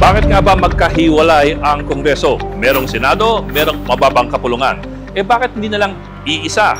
Bakit nga ba magkahiwalay ang Kongreso? Merong Senado, merong mababang kapulungan. Bakit hindi na lang iisa?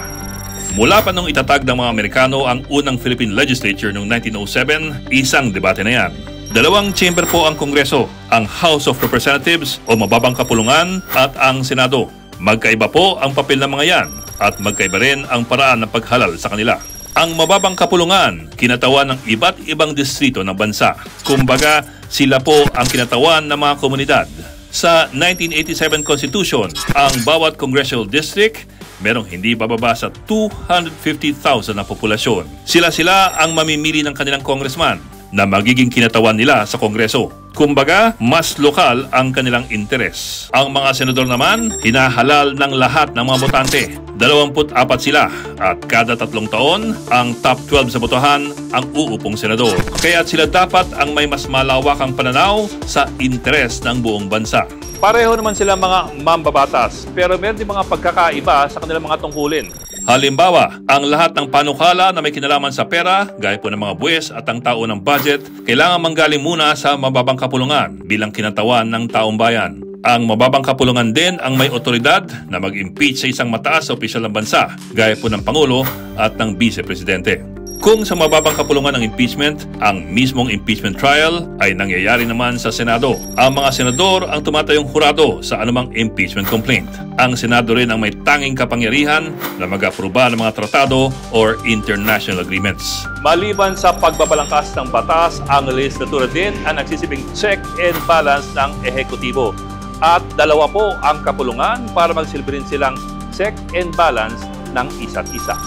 Mula pa nung itatag ng mga Amerikano ang unang Philippine Legislature noong 1907, isang debate na yan. Dalawang chamber po ang Kongreso, ang House of Representatives o mababang kapulungan at ang Senado. Magkaiba po ang papel ng mga yan at magkaiba rin ang paraan ng paghalal sa kanila. Ang mababang kapulungan, kinatawan ng iba't ibang distrito ng bansa. Kumbaga, sila po ang kinatawan ng mga komunidad. Sa 1987 Constitution, ang bawat congressional district merong hindi bababa sa 250,000 na populasyon. Sila-sila ang mamimili ng kanilang congressman na magiging kinatawan nila sa Kongreso. Kumbaga, mas lokal ang kanilang interes. Ang mga senador naman, hinahalal ng lahat ng mga botante. 24 sila at kada 3 taon, ang top 12 sa botohan ang uupong senador. Kaya sila dapat ang may mas malawakang pananaw sa interes ng buong bansa. Pareho naman sila mga mambabatas, pero meron din mga pagkakaiba sa kanilang mga tungkulin. Halimbawa, ang lahat ng panukala na may kinalaman sa pera, gaya po ng mga buwis at ang tao ng budget, kailangan manggaling muna sa mababang kapulungan bilang kinatawan ng taong bayan. Ang mababang kapulungan din ang may otoridad na mag-impeach sa isang mataas na opisyal ng bansa, gaya po ng Pangulo at ng Vice Presidente. Kung sa mababang kapulungan ng impeachment, ang mismong impeachment trial ay nangyayari naman sa Senado. Ang mga senador ang tumatayong hurado sa anumang impeachment complaint. Ang Senado rin ang may tanging kapangyarihan na mag-aproba ng mga tratado or international agreements. Maliban sa pagbabalangkas ng batas, ang legislatura din ang nagsisibing check and balance ng ehekutibo. At dalawa po ang kapulungan para magsilbi rin silang check and balance ng isa't isa.